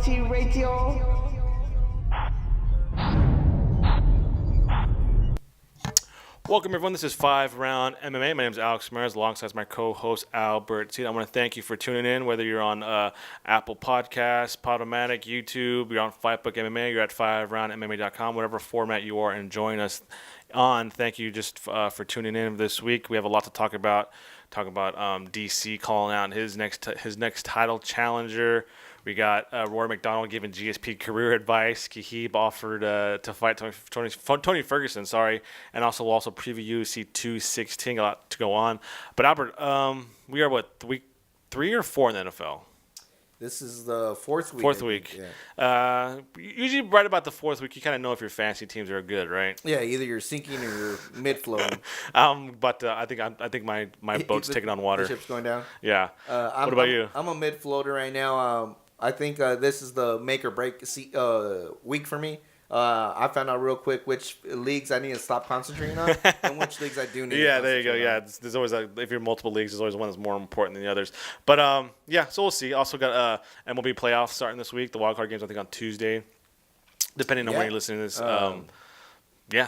Quality Radio. Welcome, everyone. This is 5-Round MMA. My name is Alex Mears, alongside my co-host, Albert T. I want to thank you for tuning in, whether you're on Apple Podcasts, Podomatic, YouTube, you're on Fightbook MMA, you're at 5roundmma.com, whatever format you are enjoying us on. Thank you just for tuning in this week. We have a lot to talk about. DC calling out his next title challenger. We got Rory MacDonald giving GSP career advice. Khabib offered to fight Tony Ferguson, and we'll also preview UFC 216. A lot to go on. But Albert, we are week 3 or 4 in the NFL? This is the fourth week. Fourth week. Yeah. Usually right about the fourth week, you kind of know if your fantasy teams are good, right? Yeah, either you're sinking or you're mid-floating. But I think my boat's taking on water. The ship's going down? Yeah. What about you? I'm a mid-floater right now. I think this is the make or break week for me. I found out real quick which leagues I need to stop concentrating on and which leagues I do need to Yeah, there you go. on. Yeah, there's always if you're multiple leagues, there's always one that's more important than the others. But so we'll see. Also got MLB playoffs starting this week. The wild card games I think on Tuesday, depending on when you're listening to this.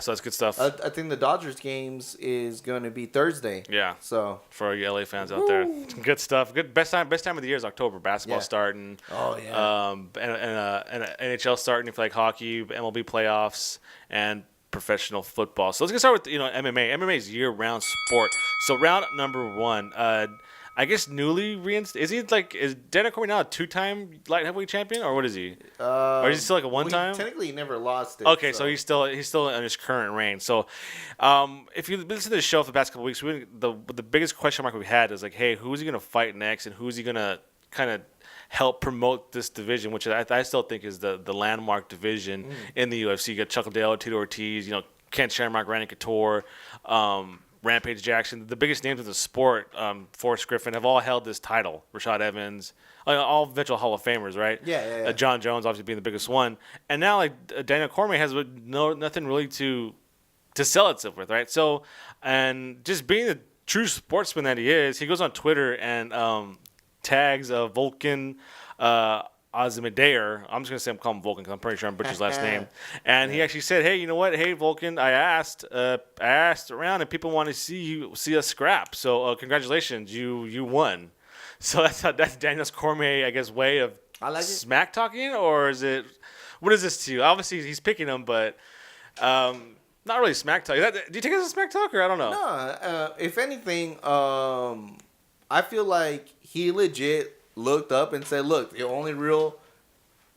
So that's good stuff. I think the Dodgers games is going to be Thursday. Yeah. So for you LA fans out there, good stuff. Good best time of the year is October. Basketball starting. Oh yeah. And NHL starting for like hockey, MLB playoffs, and professional football. So let's get started with MMA. MMA is year-round sport. So round number 1. I guess newly reinstated. Is Daniel Cormier now a 2-time light heavyweight champion, or what is he? Or is he still like a 1-time? Technically, he never lost it. Okay, so he's still in his current reign. So, if you listen to the show for the past couple of weeks, the biggest question mark we had is like, hey, who's he gonna fight next, and who's he gonna kind of help promote this division, which I still think is the landmark division in the UFC. You got Chuck Liddell, Tito Ortiz, Ken Shamrock, Randy Couture. Rampage Jackson, the biggest names of the sport, Forrest Griffin, have all held this title. Rashad Evans, all eventual Hall of Famers, right? Yeah. John Jones obviously being the biggest one, and now Daniel Cormier has nothing really to sell itself with, right? So, and just being the true sportsman that he is, he goes on Twitter and tags Volkan Azmidair. I'm just gonna say I'm calling him Volkan because I'm pretty sure I'm butchering his last name. And he actually said, "Hey, you know what? Hey, Volkan, I asked around, and people want to see us scrap. So congratulations, you won." So that's Daniel Cormier, I guess, way of smack talking, or is it? What is this to you? Obviously, he's picking him, but not really smack talk. Do you take it as a smack talk, or I don't know? No. If anything, I feel like he legit looked up and said, look, the only real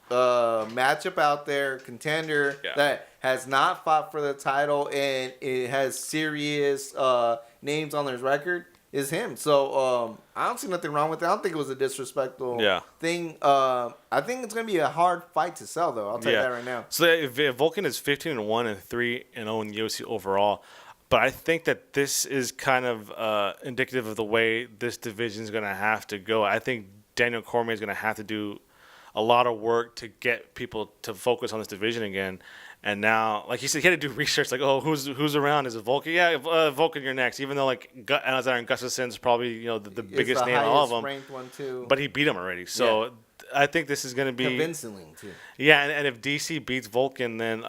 matchup out there, contender that has not fought for the title and it has serious names on his record is him. So I don't see nothing wrong with it. I don't think it was a disrespectful thing. I think it's going to be a hard fight to sell, though. I'll tell you that right now. So if Volkan is 15-1 and 3-0 in UFC overall, but I think that this is kind of indicative of the way this division is going to have to go. I think Daniel Cormier is going to have to do a lot of work to get people to focus on this division again. And now, like you said, he had to do research. Like, oh, who's around? Is it Volkan? Yeah, Volkan, you're next. Even though Alexander Gustafsson's probably the biggest name of all of them. Ranked one too. But he beat him already. So I think this is going to be convincingly too. Yeah, and if DC beats Volkan, then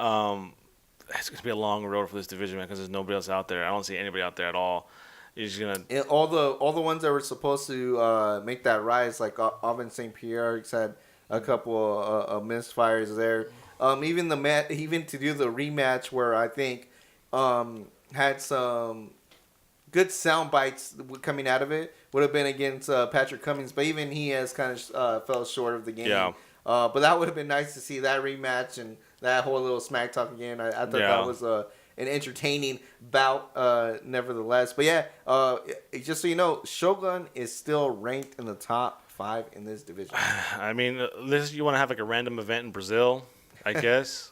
it's going to be a long road for this division, man, because there's nobody else out there. I don't see anybody out there at all. He's gonna all the ones that were supposed to make that rise, like Alvin St. Pierre, he's had a couple of misfires there. Even to do the rematch, where I think had some good sound bites coming out of it, would have been against Patrick Cummings, but even he has kind of fell short of the game. Yeah. But that would have been nice to see that rematch and that whole little smack talk again. I thought that was an entertaining bout, nevertheless. But just so you know, Shogun is still ranked in the top 5 in this division. I mean, you want to have like a random event in Brazil, I guess.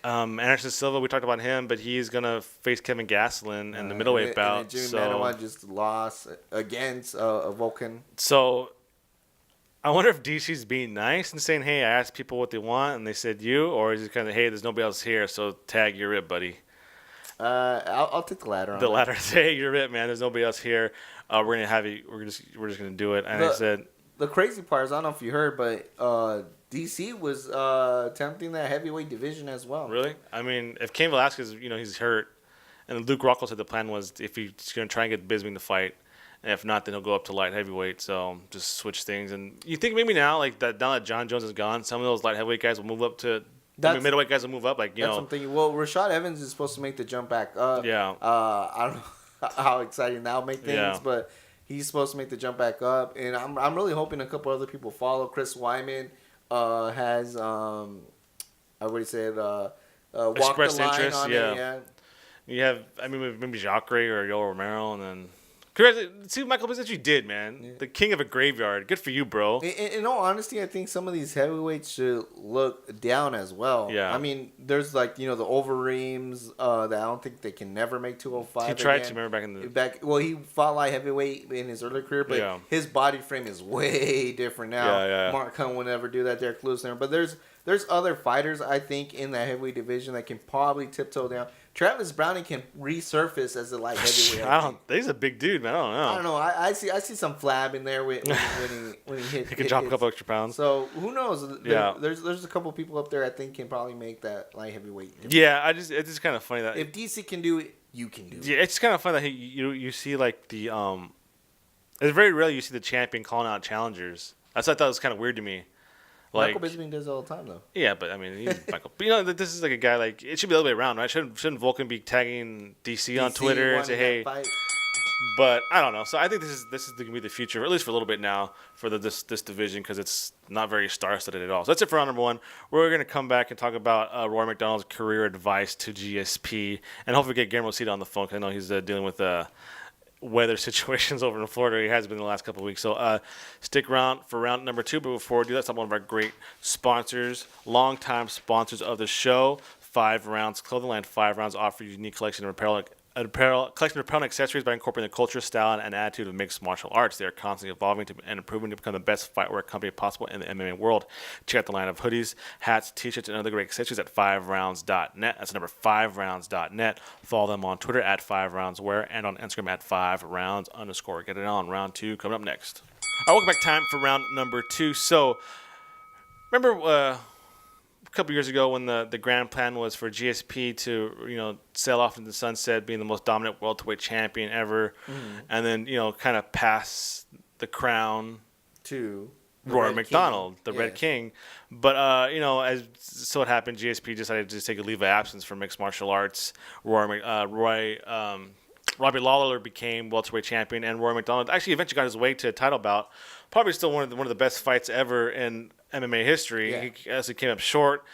Anderson Silva, we talked about him, but he's gonna face Kevin Gastelum in the middleweight bout. And Jimmy Manuwa just lost against Volkan. So I wonder if DC's being nice and saying, "Hey, I asked people what they want, and they said you," or is it kind of, "Hey, there's nobody else here, so tag, you're it, buddy." I'll take the latter. Latter. Hey, you're it, man. There's nobody else here. We're gonna have you. We're just gonna do it. And I said, the crazy part is, I don't know if you heard, but DC was attempting that heavyweight division as well. Really? I mean, if Cain Velasquez, he's hurt, and Luke Rockhold said the plan was if he's going to try and get Bisping to fight, and if not, then he'll go up to light heavyweight. So just switch things. And you think maybe now, like that, now that John Jones is gone, some of those light heavyweight guys will move up to. Middleweight guys will move up. Like that's something. Well, Rashad Evans is supposed to make the jump back up. Yeah. I don't know how exciting that'll make things, but he's supposed to make the jump back up, and I'm really hoping a couple other people follow. Chris Wyman has I already said walked expressed the line interest. on Yeah. it. Yeah. You have, maybe Jacare or Yoel Romero, and then. See, Michael, what you did, man. Yeah. The king of a graveyard. Good for you, bro. In all honesty, I think some of these heavyweights should look down as well. Yeah. I mean, there's like, the Overeems that I don't think they can never make 205. He tried to, remember, back in the... Well, he fought light heavyweight in his early career, but his body frame is way different now. Yeah. Mark Hunt would never do that. Derek Lewis never. But there's other fighters, I think, in that heavyweight division that can probably tiptoe down. Travis Browning can resurface as a light heavyweight. He's a big dude, man. I don't know. I see some flab in there when he hits. He can drop a couple extra pounds. So who knows? There's a couple people up there I think can probably make that light heavyweight. Yeah, it's just kind of funny that if DC can do it, you can do it. Yeah, it's kind of funny that you see like the It's very rare you see the champion calling out challengers. That's what I thought was kind of weird to me. Michael Bisping does it all the time, though. Yeah, but I mean, he's Michael. But this is like a guy like it should be the other way around, right? Shouldn't Vulcan be tagging DC on Twitter and say, hey? But I don't know. So I think this is going to be the future, at least for a little bit now, for this division because it's not very star-studded at all. So that's it for round number one. We're going to come back and talk about Rory MacDonald's career advice to GSP, and hopefully get Guillermo Cita on the phone because I know he's dealing with weather situations over in Florida. He has been the last couple of weeks. So stick around for round number two. But before we do that, let's have one of our great sponsors, longtime sponsors of the show, 5 Rounds Clothing Line. 5 Rounds offer a unique collection of apparel and accessories by incorporating the culture, style, and attitude of mixed martial arts. They are constantly evolving and improving to become the best fightwear company possible in the MMA world. Check out the line of hoodies, hats, t-shirts, and other great accessories at 5rounds.net. That's the number 5rounds.net. Follow them on Twitter at 5roundswear and on Instagram at 5rounds_. Get it on. Round two coming up next. All right, welcome back. Time for round number two. So, remember a couple years ago when the grand plan was for GSP to sail off into the sunset, being the most dominant welterweight champion ever, and then kind of pass the crown to Rory MacDonald, the Red King. But as so it happened, GSP decided to take a leave of absence from mixed martial arts. Robbie Lawler became welterweight champion, and Rory MacDonald actually eventually got his way to a title bout. Probably still one of the best fights ever in MMA history. Yeah. He actually came up short,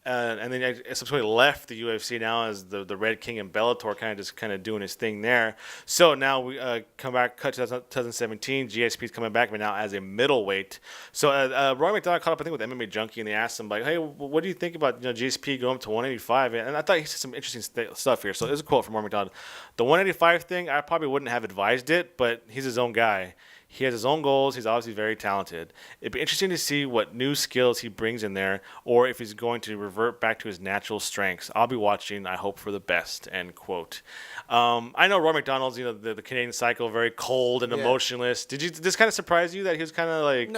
and then subsequently left the UFC now as the Red King in Bellator, kind of doing his thing there. So now we come back, cut to 2017. GSP's coming back, but now as a middleweight. So Rory MacDonald caught up, I think, with MMA Junkie, and they asked him, like, hey, what do you think about GSP going up to 185? And I thought he said some interesting stuff here. So there's a quote from Rory MacDonald. The 185 thing, I probably wouldn't have advised it, but he's his own guy. He has his own goals. He's obviously very talented. It'd be interesting to see what new skills he brings in there, or if he's going to revert back to his natural strengths. I'll be watching. I hope for the best. End quote. I know Rory MacDonald's, the Canadian Psycho, very cold and emotionless. Did this kind of surprise you that he was kind of like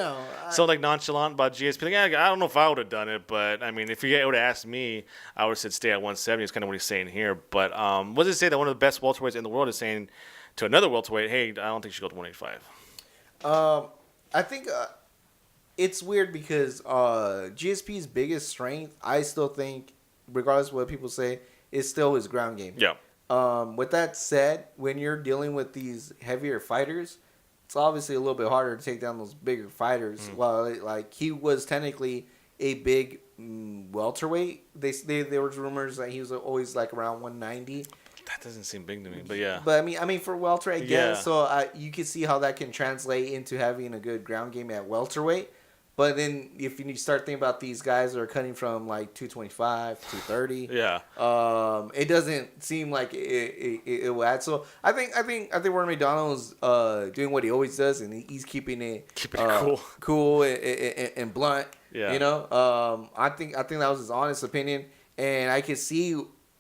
nonchalant about GSP? Like, I don't know if I would have done it, but I mean, if you would have asked me, I would have said stay at 170. It's kind of what he's saying here. But what does it say that one of the best welterweights in the world is saying to another welterweight, hey, I don't think you should go to 185? I think it's weird because GSP's biggest strength, I still think, regardless of what people say, is still his ground game. Yeah. With that said, when you're dealing with these heavier fighters, it's obviously a little bit harder to take down those bigger fighters. While he was technically a big welterweight, there was rumors that he was always like around 190. That doesn't seem big to me, but yeah. But I mean, for welterweight, so you can see how that can translate into having a good ground game at welterweight. But then if you start thinking about these guys that are cutting from like 225, 230, it doesn't seem like it will add. So I think Rory MacDonald's doing what he always does, and he's keeping it cool and blunt. Yeah. I think that was his honest opinion, and I can see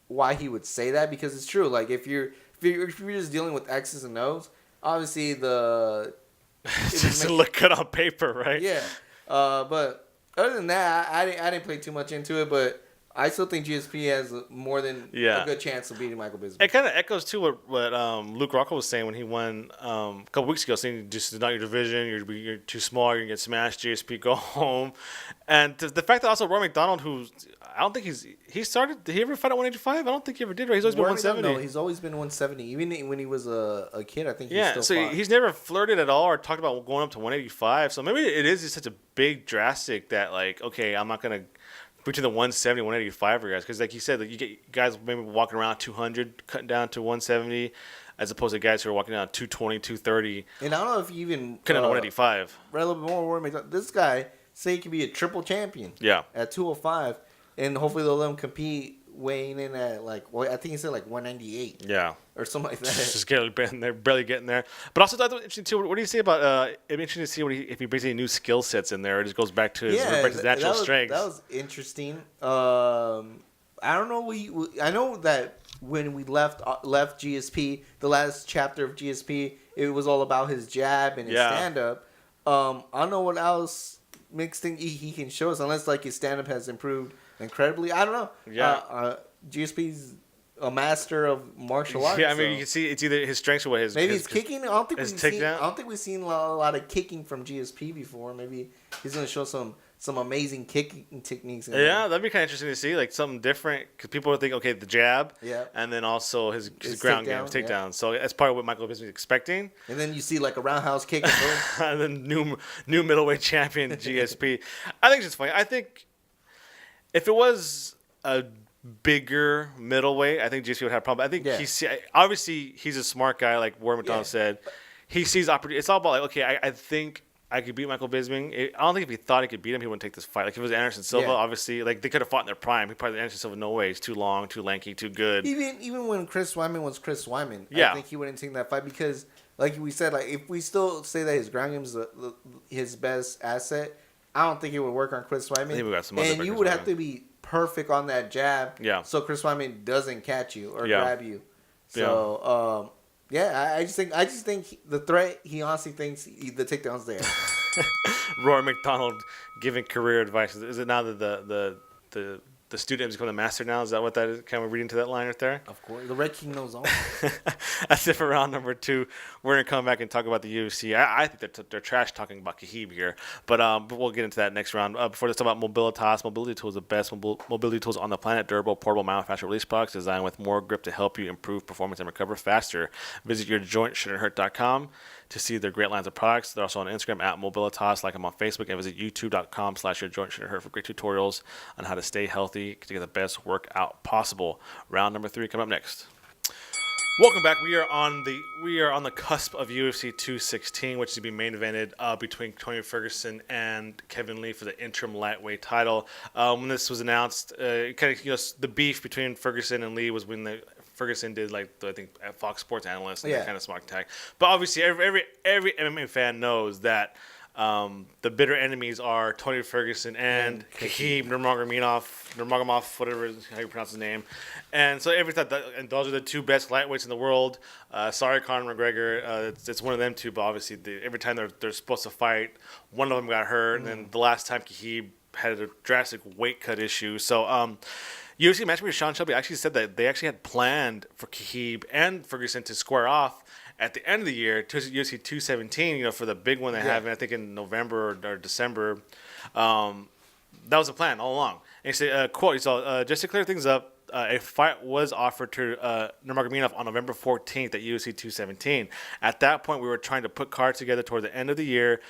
why he would say that, because it's true. Like if you're just dealing with X's and O's, obviously the Just to look good on paper, right? Yeah. But other than that, I didn't play too much into it, but I still think GSP has more than a good chance of beating Michael Bisping. It kind of echoes too what Luke Rockhold was saying when he won a couple weeks ago, saying just it's not your division, you're too small, you're gonna get smashed. GSP, go home. And the fact that also Rory MacDonald, who I don't think he started. Did he ever fight at 185? I don't think he ever did. Right? He's always been 170. No, he's always been 170. Even when he was a kid, I think. Yeah, so he's never flirted at all or talked about going up to 185. So maybe it is just such a big drastic that like, okay, I'm not gonna. Between the 170 and 185 guys, because like you said, like you get guys maybe walking around 200, cutting down to 170, as opposed to guys who are walking down 220, 230. And I don't know if you even cutting down to 185. Read a little bit more. This guy say he could be a triple champion. Yeah. At 205, and hopefully they'll let him compete weighing in at like I think he said like 198. Yeah. Or something like that. Just barely getting there. But also, that's interesting too. What do you say about? It'd be interesting to see if he brings any new skill sets in there. It just goes back to his natural strengths. That was interesting. I don't know. I know that when we left GSP, the last chapter of GSP, it was all about his jab and his stand up. I don't know what else mixed thing he can show us, unless like his stand up has improved incredibly. I don't know. Yeah. GSP's a master of martial arts. Yeah, I mean, you can see it's either his strengths or what his maybe his kicking. I don't think we've seen a lot of kicking from GSP before. Maybe he's gonna show some amazing kicking techniques. That'd be kind of interesting to see, like something different, because people would think, okay, the jab, and then also his ground game, his takedown. Yeah. So that's part of what Michael Bisping is expecting. And then you see like a roundhouse kick, and then new middleweight champion GSP. I think it's just funny. I think if it was a bigger middleweight, I think GSP would have a problem. I think obviously he's a smart guy, like Rory MacDonald said. He sees opportunity. It's all about like, okay, I think I could beat Michael Bisping. I don't think if he thought he could beat him, he wouldn't take this fight. Like if it was Anderson Silva, obviously, like they could have fought in their prime. He probably Anderson Silva, no way. He's too long, too lanky, too good. Even when Chris Weidman was Chris Weidman, I think he wouldn't take that fight because, like we said, like if we still say that his ground game is his best asset, I don't think it would work on Chris Weidman. I think we got some other. And you would have to be perfect on that jab, so Chris Weidman doesn't catch you or grab you. So, I just think the threat. He honestly thinks the takedown's there. Rory MacDonald giving career advice. Is it now that the student has become the master now? Is that what that is? Can we read into that line right there? Of course. The Red King knows all. That's it for round number 2. We're going to come back and talk about the UFC. I think they're trash talking about Khabib here. But we'll get into that next round. Before this, talk about Mobilitas. Mobility tools, the best mobility tools on the planet. Durable, portable, manufactured release products designed with more grip to help you improve performance and recover faster. Visit yourjointshouldn'thurt.com to see their great lines of products. They're also on Instagram at Mobilitas, like them on Facebook, and visit youtube.com/yourjointshouldn'thurt for great tutorials on how to stay healthy to get the best workout possible. Round number 3 coming up next. Welcome back. We are on the cusp of UFC 216, which is to be main evented between Tony Ferguson and Kevin Lee for the interim lightweight title. When this was announced, the beef between Ferguson and Lee was when Ferguson did I think at Fox Sports Analyst and kind of smart tag. But obviously every MMA fan knows that the bitter enemies are Tony Ferguson and Khabib Nurmagomedov, whatever how you pronounce his name. And so and those are the 2 best lightweights in the world. Sorry, Conor McGregor. It's one of them 2, but obviously every time they're supposed to fight, one of them got hurt, and then the last time Khabib had a drastic weight cut issue. So UFC matchmaker Sean Shelby actually said that they actually had planned for Khabib and Ferguson to square off at the end of the year to UFC 217, for the big one they have, I think in November or December. That was the plan all along. And he said, quote, just to clear things up, a fight was offered to Nurmagomedov on November 14th at UFC 217. At that point, we were trying to put cards together toward the end of the year.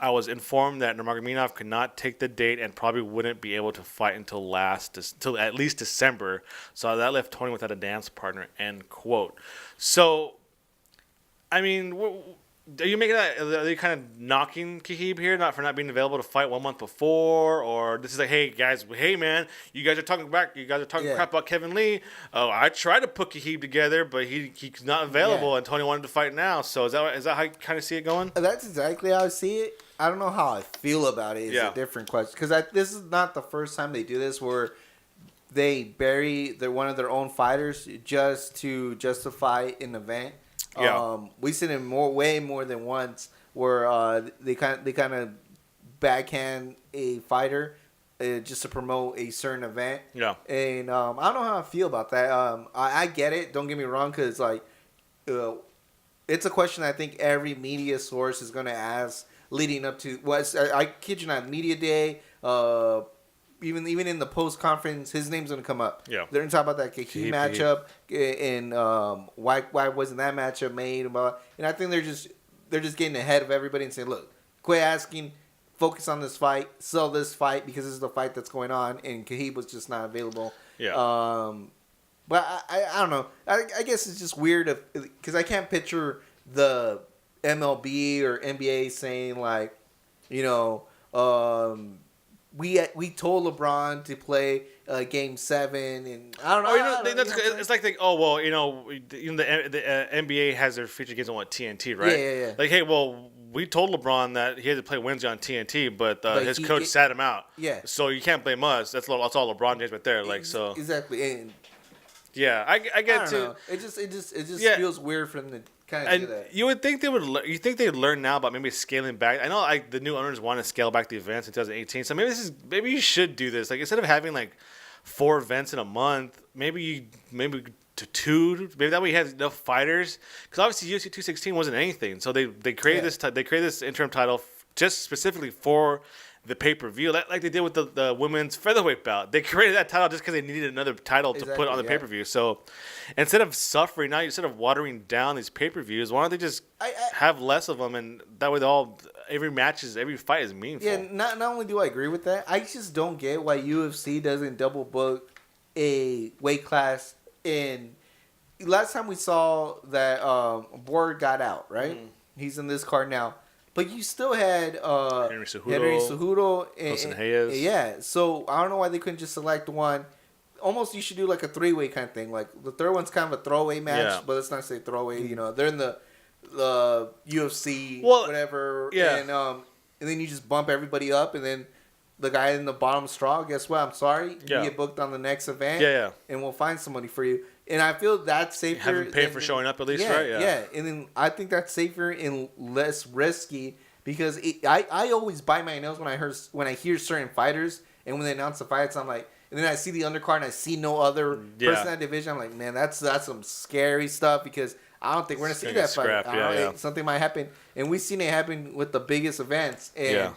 I was informed that Nurmagomedov could not take the date and probably wouldn't be able to fight until at least December. So that left Tony without a dance partner, end quote. So, I mean, are you making that? Are they kind of knocking Khabib here, for not being available to fight 1 month before, or this is like, hey guys, hey man, you guys are talking crap about Kevin Lee. Oh, I tried to put Khabib together, but he's not available, and Tony wanted to fight now. So is that how you kind of see it going? That's exactly how I see it. I don't know how I feel about it. It's a different question because this is not the first time they do this where they bury one of their own fighters just to justify an event. We've seen it way more than once where they kind of backhand a fighter just to promote a certain event. Yeah. And I don't know how I feel about that. I get it. Don't get me wrong, because like it's a question I think every media source is going to ask leading up to. I kid you not, media day. Even in the post conference, his name's gonna come up. Yeah, they're gonna talk about that key matchup and why wasn't that matchup made? And I think they're just getting ahead of everybody and saying, look, quit asking, focus on this fight, sell this fight because this is the fight that's going on, and Khabib was just not available. Yeah. But I don't know. I guess it's just weird because I can't picture the MLB or NBA saying like, you know. We told LeBron to play Game 7, and I don't know. It's like the NBA has their feature games on TNT, right? Yeah. Like, hey, well, we told LeBron that he had to play Wednesday on TNT, but his coach sat him out. Yeah. So you can't blame us. That's all LeBron James right there. Like, so exactly. And yeah, I get to. It just feels weird for them to kind of do that. You would think they would. You think they'd learn now about maybe scaling back. I know the new owners want to scale back the events in 2018. So maybe you should do this. Like, instead of having like 4 events in a month, maybe to 2. Maybe that way you have enough fighters. Because obviously UFC 216 wasn't anything. So they created this interim title just specifically for the pay-per-view, like they did with the women's featherweight bout. They created that title just because they needed another title to put on the pay-per-view. So instead of suffering, now instead of watering down these pay-per-views, why don't they just have less of them, and that way every fight is meaningful. Yeah, not only do I agree with that, I just don't get why UFC doesn't double book a weight class in. Last time we saw that Borg got out, right? Mm. He's in this card now. But you still had Henry Cejudo and Wilson Hayes. Yeah, so I don't know why they couldn't just select one. Almost you should do like a 3-way kind of thing. Like the third one's kind of a throwaway match, but let's not say throwaway. You know, they're in the UFC, whatever. Yeah. And then you just bump everybody up, and then the guy in the bottom straw, guess what? I'm sorry. You get booked on the next event. Yeah. And we'll find somebody for you. And I feel that's safer. Having paid for showing up at least, right? Yeah. And then I think that's safer and less risky because I always bite my nails when I hear certain fighters and when they announce the fights, I'm like, and then I see the undercard and I see no other person in that division. I'm like, man, that's some scary stuff because I don't think we're gonna see that fight. Something might happen, and we've seen it happen with the biggest events. And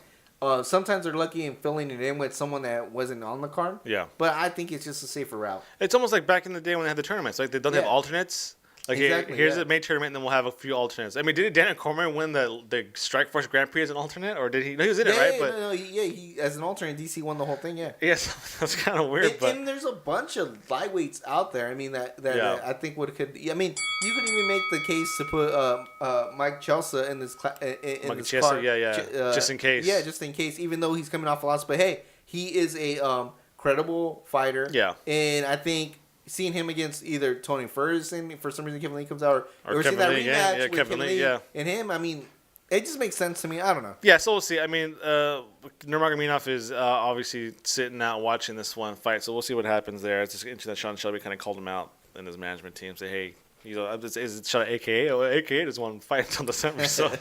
sometimes they're lucky in filling it in with someone that wasn't on the card. Yeah. But I think it's just a safer route. It's almost like back in the day when they had the tournaments. Like, they don't have alternates. Like, here's the main tournament, and then we'll have a few alternates. I mean, did Daniel Cormier win the Strikeforce Grand Prix as an alternate, or did he? No, he was in it, right? He as an alternate, DC won the whole thing. Yeah. Yes, that's kind of weird. And there's a bunch of lightweights out there. I mean, that I think could. I mean, you could even make the case to put Mike Chelsea in this card. Just in case. Yeah, just in case. Even though he's coming off a loss, but hey, he is a credible fighter. Yeah. And I think seeing him against either Tony Ferguson, for some reason Kevin Lee comes out, or seeing that rematch with Kevin Lee, and him, I mean, it just makes sense to me. I don't know. Yeah, so we'll see. I mean, Nurmagomedov is obviously sitting out watching this one fight, so we'll see what happens there. It's just interesting that Sean Shelby kind of called him out in his management team, say, hey, is it Sean AKA? Oh, AKA doesn't want to fight until December. So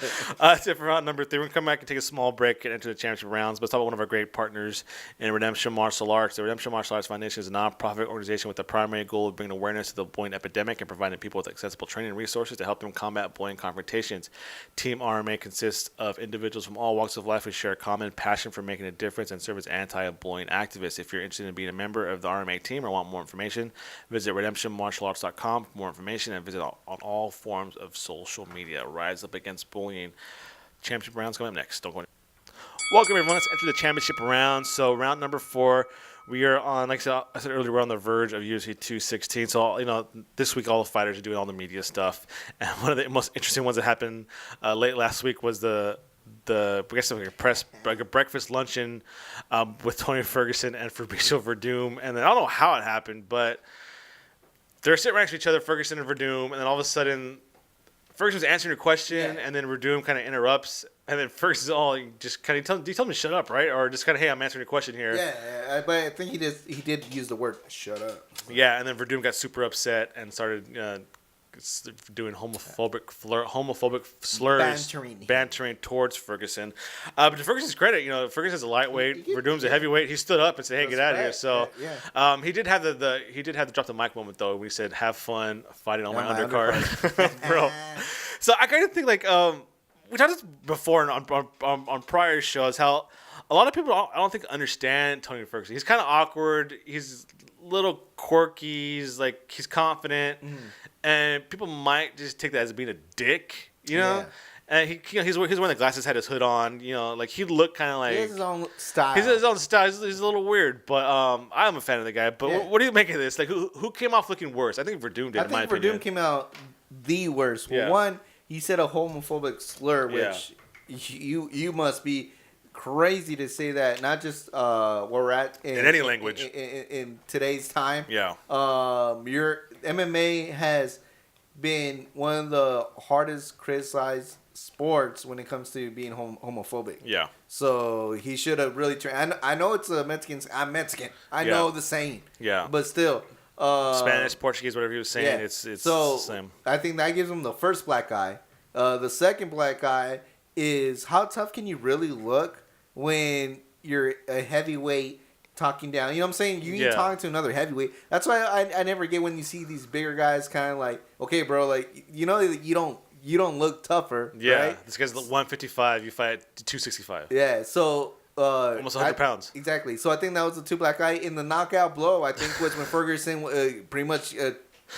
that's it for round number 3. We're going to come back and take a small break and enter the championship rounds. But let's talk about one of our great partners in Redemption Martial Arts. The Redemption Martial Arts Foundation is a nonprofit organization with the primary goal of bringing awareness to the bullying epidemic and providing people with accessible training and resources to help them combat bullying confrontations. Team RMA consists of individuals from all walks of life who share a common passion for making a difference and serve as anti-bullying activists. If you're interested in being a member of the RMA team or want more information, visit redemptionmartialarts.com for more information and visit on all forms of social media. Rise up against bullying. Championship rounds coming up next. Don't go anywhere. Welcome, everyone. Let's enter the championship round. So, round number 4, we are on, like I said earlier, we're on the verge of UFC 216. So, this week all the fighters are doing all the media stuff. And one of the most interesting ones that happened late last week was I guess like a breakfast luncheon with Tony Ferguson and Fabricio Verdum. And then I don't know how it happened, but they're sitting right next to each other, Ferguson and Verdum, and then all of a sudden, Ferguson's answering a question, and then Verdum kind of interrupts, and then Ferguson's all just kind of, do you tell him to shut up, right? Or just kind of, hey, I'm answering a question here. Yeah, but I think he did use the word shut up. Yeah, and then Verdum got super upset and started doing homophobic slurs, bantering towards Ferguson. But to Ferguson's credit, Ferguson's a lightweight, Verdum's a heavyweight. He stood up and said, "Hey, get out of here." So he did have the drop the mic moment though. We said, "Have fun fighting on my undercard, bro." So I kind of think like we talked this before on prior shows how a lot of people I don't think understand Tony Ferguson. He's kind of awkward. He's a little quirky. He's confident. And people might just take that as being a dick, Yeah. And he's wearing the glasses, had his hood on, like he looked kind of like he has his own style. He's his own style. He's a little weird, but I'm a fan of the guy. But what do you make of this? Like, who came off looking worse? I think Verdum did. In my opinion, Verdum came out the worst. Well, one, he said a homophobic slur, which you must be crazy to say that. Not just where we're at in any language in today's time. Yeah. Your MMA has been one of the hardest criticized sports when it comes to being homophobic. Yeah. So he should have really tried. I know it's a Mexican. I'm Mexican. I know the saying. Yeah. But still. Spanish, Portuguese, whatever he was saying, it's so, the same. I think that gives him the first black eye. The second black eye is how tough can you really look when you're a heavyweight talking down? You know what I'm saying? You talking to another heavyweight. That's why I never get when you see these bigger guys kind of like, okay, bro, like you don't look tougher. Yeah, right? This guy's 155. You fight 265. Yeah, so almost 100 pounds. Exactly. So I think that was the two black eye. In the knockout blow, I think was when Ferguson pretty much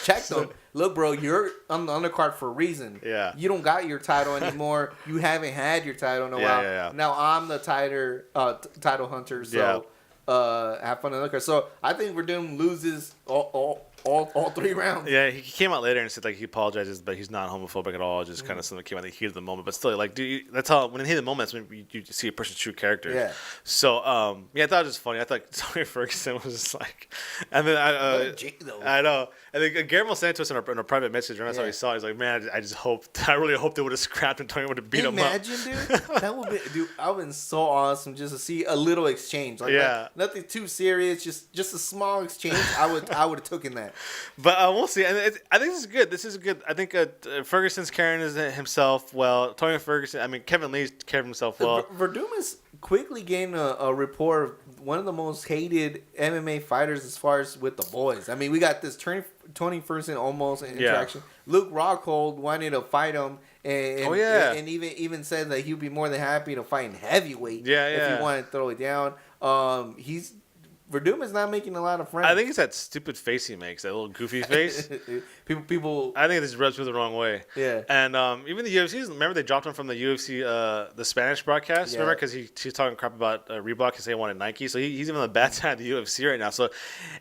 checked him. Look, bro, you're on the undercard for a reason. Yeah. You don't got your title anymore. You haven't had your title in a while. Yeah. Now I'm the title hunter. So have fun on the undercard. So I think Verdum loses all 3 rounds. Yeah, he came out later and said like he apologizes, but he's not homophobic at all. Just kind of something that came out of the heat of the moment. But still, like, dude, that's how when in the heat of the moment, that's when you see a person's true character. Yeah. So I thought it was funny. I thought Tony Ferguson was just like, and then I know, and then Guillermo sent it to us in a private message. And that's how he saw it. He's like, man, I really hope they would have scrapped and Tony would have beat him up. Imagine, dude, that would be, dude. I would have been so awesome just to see a little exchange. Like, nothing too serious, just a small exchange. I would have taken that. But we'll see. And I think this is good. This is good. I think Ferguson's carrying himself well. Tony Ferguson, Kevin Lee's carrying himself well. Verdum is quickly gained a rapport of one of the most hated MMA fighters as far as with the boys. I mean, we got this Tony Ferguson almost interaction. Luke Rockhold wanted to fight him. And even said that he would be more than happy to fight in heavyweight if he wanted to throw it down. Verdum is not making a lot of friends. I think it's that stupid face he makes, that little goofy face. people. I think this rubs people the wrong way. Yeah. And even the UFC, remember they dropped him from the UFC, the Spanish broadcast? Yeah. Remember? Because he's talking crap about Reebok and saying he wanted Nike. So he's even on the bad side of the UFC right now. So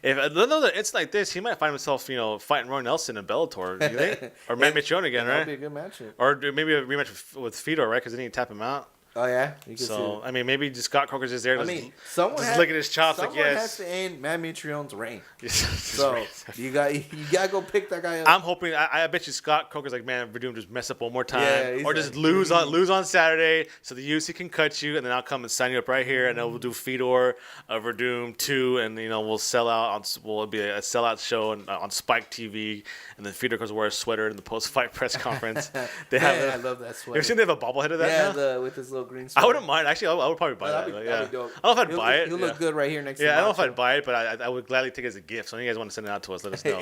if another incident like this, he might find himself, fighting Roy Nelson in Bellator. You think? Or Matt Mitrione again, right? That would be a good match. Or maybe a rematch with Fedor, right? Because then he tap him out. Oh yeah. So maybe just Scott Coker's just there. Someone just licking his chops like yes. Someone has to end Matt Mitrione's reign. So you gotta go pick that guy up. I'm hoping. I bet you Scott Coker's like, man, Verdum just mess up one more time, or just lose on Saturday, so the UFC can cut you, and then I'll come and sign you up right here, and then we'll do Fedor, Verdum 2, and we'll sell out. We'll be a sellout show on Spike TV, and then Fedor goes wear a sweater in the post-fight press conference. I love that sweater. You ever seen they have a bobblehead of that? Yeah, with his little green sweater. I wouldn't mind. Actually, I would probably buy that. That'd be dope. I don't know if I'd buy it. He'll look good right here next to I don't know if I'd buy it, but I would gladly take it as a gift. So if you guys want to send it out to us, let us know.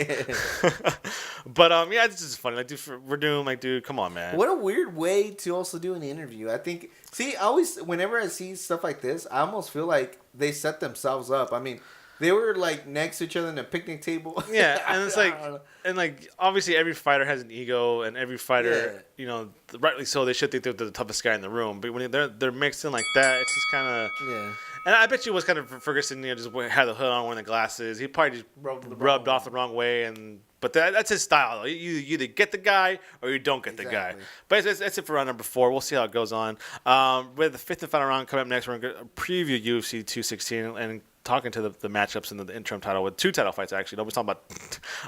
But this is funny. Like, dude, Verdum, dude, come on, man. What a weird way to also do an interview. I think. See, whenever I see stuff like this, I almost feel like they set themselves up. I mean, they were next to each other in a picnic table. Yeah, and it's obviously every fighter has an ego, and every fighter, rightly so, they should think they're the toughest guy in the room. But when they're mixed in like that, it's just kind of And I bet you it was kind of Ferguson, just had the hood on, wearing the glasses. He probably just rubbed off the wrong way, but that's his style. You either get the guy or you don't get the guy. But that's it for round number 4. We'll see how it goes on. We have the 5th and final round coming up next. We're going to preview UFC 216 and talking to the matchups in the interim title with 2 title fights, actually. Nobody's talking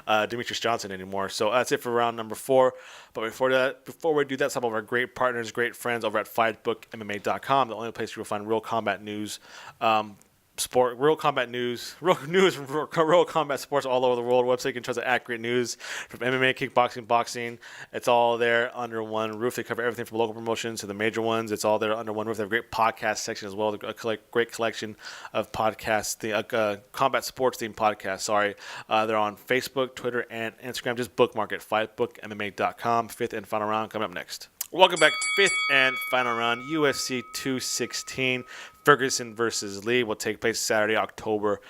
about Demetrius Johnson anymore. So that's it for round number 4. But before we do that, some of our great partners, great friends over at FightBookMMA.com, the only place you will find real combat news. real combat news, real news from real combat sports all over the world. Website you can trust the accurate news from MMA, kickboxing, boxing. It's all there under one roof. They cover everything from local promotions to the major ones. It's all there under one roof. They have a great podcast section as well. A great collection of podcasts, the combat sports themed podcasts. Sorry, they're on Facebook, Twitter, and Instagram. Just bookmark it. FightBookMMA.com. Fifth and final round coming up next. Welcome back. Fifth and final round, UFC 216. Ferguson versus Lee will take place Saturday, October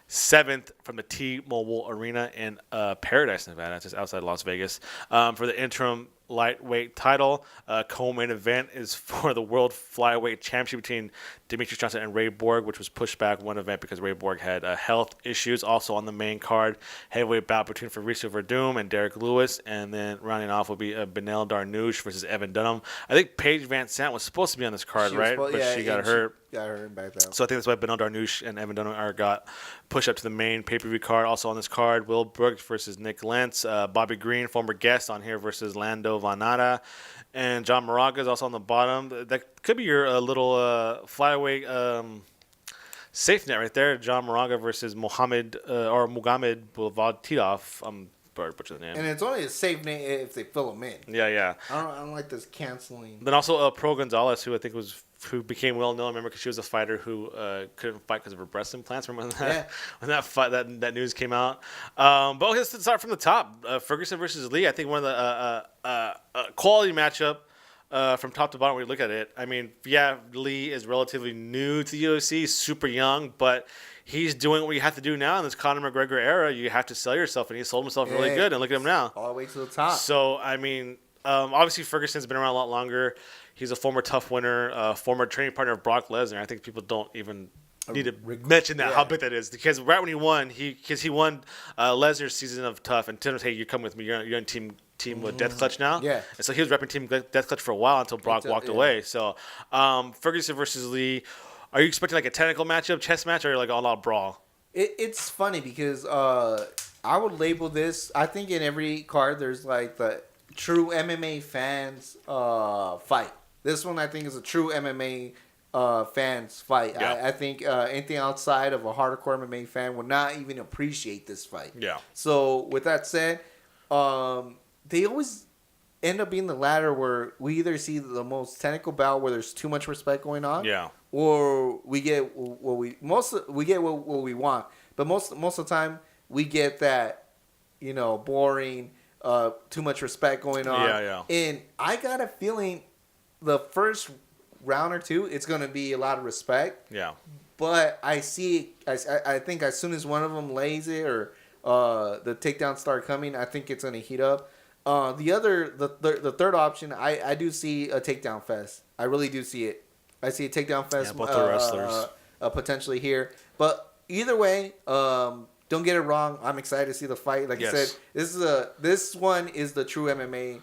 7th from the T-Mobile Arena in Paradise, Nevada, just outside Las Vegas. For the interim lightweight title, co-main event is for the World Flyweight Championship between Demetrius Johnson and Ray Borg, which was pushed back one event because Ray Borg had health issues. Also on the main card, heavyweight bout between Fabricio Verdum and Derek Lewis, and then rounding off will be Benel Darnouche versus Evan Dunham. I think Paige Van Sant was supposed to be on this card, right? But she got hurt. Got hurt back down. So I think that's why Benel Darnouche and Evan Dunham got pushed up to the main pay-per-view card. Also on this card, Will Brooks versus Nick Lentz, Bobby Green, former guest on here, versus Lando Vanada, and John Moraga is also on the bottom. That could be your little flyweight safe net right there. John Moraga versus Muhammad Boulevard-Titov. Butcher the name. And it's only a safe name if they fill them in. Yeah. I don't like this canceling. Then also Pro Gonzalez, who I think who became well known. I remember because she was a fighter who couldn't fight because of her breast implants. Remember that? Yeah. When that news came out. But let's start from the top. Ferguson versus Lee. I think one of the quality matchup from top to bottom when you look at it. I mean, yeah, Lee is relatively new to the UFC, super young, but he's doing what you have to do now in this Conor McGregor era. You have to sell yourself, and he sold himself really good. And look at him now, all the way to the top. So I mean, obviously Ferguson's been around a lot longer. He's a former tough winner, former training partner of Brock Lesnar. I think people don't even need to mention that, how big that is. Because right when he won, he won Lesnar's season of Tough, and told him, hey, you come with me. You're in team with Death Clutch now. Yeah. And so he was repping Team Death Clutch for a while until Brock walked away. So Ferguson versus Lee. Are you expecting like a technical matchup, chess match, or like all out brawl? It's funny because I would label this. I think in every card there's like the true MMA fans fight. This one I think is a true MMA fans fight. Yeah. I think anything outside of a hardcore MMA fan would not even appreciate this fight. Yeah. So with that said, they always end up being the latter where we either see the most technical bout where there's too much respect going on. Yeah. Or we get what we want, but most of the time we get that, boring, too much respect going on. Yeah. And I got a feeling the first round or two it's gonna be a lot of respect. Yeah. But I think as soon as one of them lays it or the takedowns start coming, I think it's gonna heat up. The third option, I do see a takedown fest. I really do see it. I see a takedown fest. Yeah, both the wrestlers potentially here, but either way, don't get it wrong. I'm excited to see the fight. Like I said, this one is the true MMA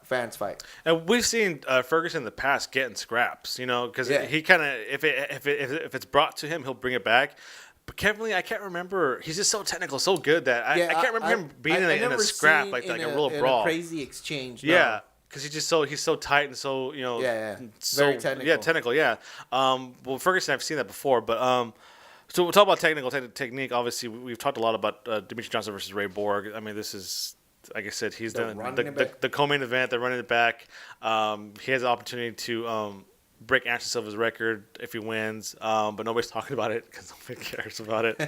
fans fight. And we've seen Ferguson in the past getting scraps, because he kind of if it's brought to him, he'll bring it back. But Kevin Lee, I can't remember. He's just so technical, so good that I can't remember him being in a scrap like a real brawl, a crazy exchange. Yeah. Because he's so tight and so so very technical. Yeah, technical. Yeah. Well, Ferguson, I've seen that before, but so we'll talk about technique. Obviously, we've talked a lot about Demetrius Johnson versus Ray Borg. I mean, this is, like I said, he's done the co-main event. They're running it back. He has the opportunity to break Anderson Silva's record if he wins, but nobody's talking about it because nobody cares about it.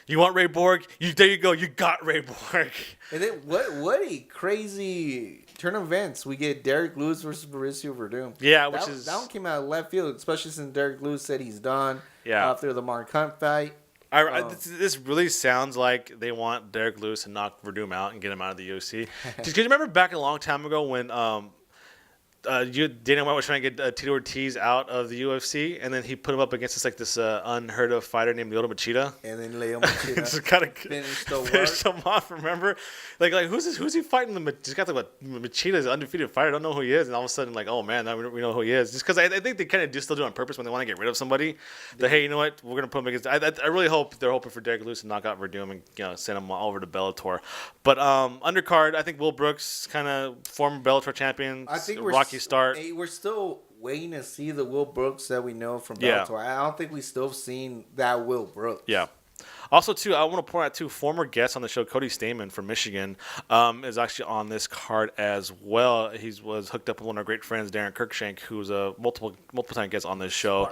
You want Ray Borg? There you go. You got Ray Borg. And then what a crazy turn of events. We get Derek Lewis versus Fabricio Verdum. Yeah, that one came out of left field, especially since Derek Lewis said he's done after the Mark Hunt fight. This really sounds like they want Derek Lewis to knock Verdum out and get him out of the UFC. Because you remember back a long time ago when Dana White was trying to get Tito Ortiz out of the UFC, and then he put him up against this unheard of fighter named Lyoto Machida. And then Leo Machida just kind of finished him off. Remember, like who's he fighting? He's got Machida's undefeated fighter. I don't know who he is, and all of a sudden, like, oh man, now we know who he is. Just because I think they kind of do still do it on purpose when they want to get rid of somebody. That hey, you know what? We're gonna put him against. I really hope they're hoping for Derek Lewis to knock out Verdum and send him over to Bellator. But undercard, I think Will Brooks, kind of former Bellator champion. I think we're rocky start. Hey, we're still waiting to see the Will Brooks that we know from Bellator. I don't think we still seen that Will Brooks. Yeah. Also, too, I want to point out, too, former guest on the show, Cody Stamen from Michigan, is actually on this card as well. He was hooked up with one of our great friends, Darren Kirkshank, who's a multiple-time guest on this show.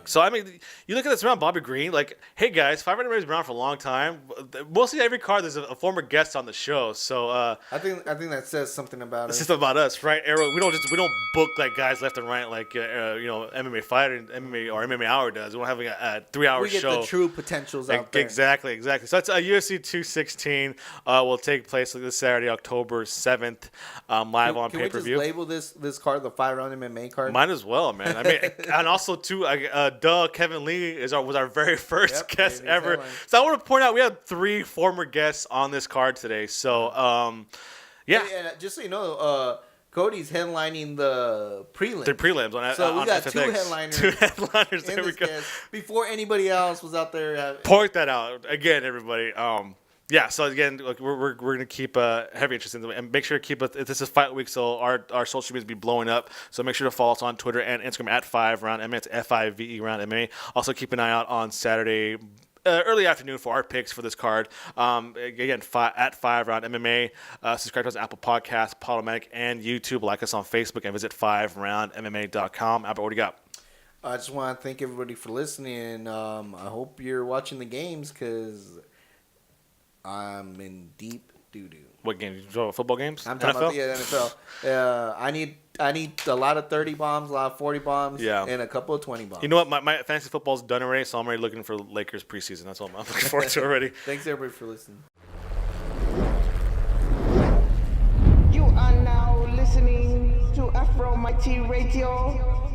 So, I mean, you look at this around Bobby Green, like, hey, guys, FiveRoundMMA has been around for a long time. Mostly every card, there's a former guest on the show. So, I think that says something about us. It's just about us, right? Arrow, we don't book, like, guys left and right like, MMA Fighter, MMA or MMA Hour does. We don't have a 3-hour show. We get the true potentials out there. Exactly. So that's UFC 216 will take place this Saturday, October 7th, live on pay-per-view. Can we just label this card the FiveRoundMMA card? Might as well, man. I mean, and also, too, Kevin Lee was our very first guest ever. So I want to point out we have 3 former guests on this card today. So, yeah. And just so you know, Cody's headlining the prelims. The prelims on So we got FFX. 2 headliners. 2 headliners. There we go. Before anybody else was out there. Point that out again, everybody. Yeah. So again, like, we're gonna keep heavy interest in them, and make sure to keep it. This is fight week, so our social media be blowing up. So make sure to follow us on Twitter and Instagram at FiveRoundMMA. It's FIVE_round MMA. Also keep an eye out on Saturday. Early afternoon for our picks for this card. Again, at FiveRoundMMA. Subscribe to us on Apple Podcasts, Podomatic, and YouTube. Like us on Facebook and visit FiveRoundMMA.com. Albert, what do you got? I just want to thank everybody for listening. I hope you're watching the games because I'm in deep doo-doo. What games? You talking about football games? I'm talking about the NFL. I need a lot of 30 bombs, a lot of 40 bombs, and a couple of 20 bombs. You know what? My fantasy football's done already, so I'm already looking for Lakers preseason. That's what I'm looking forward to already. Thanks, everybody, for listening. You are now listening to FRMMA Radio.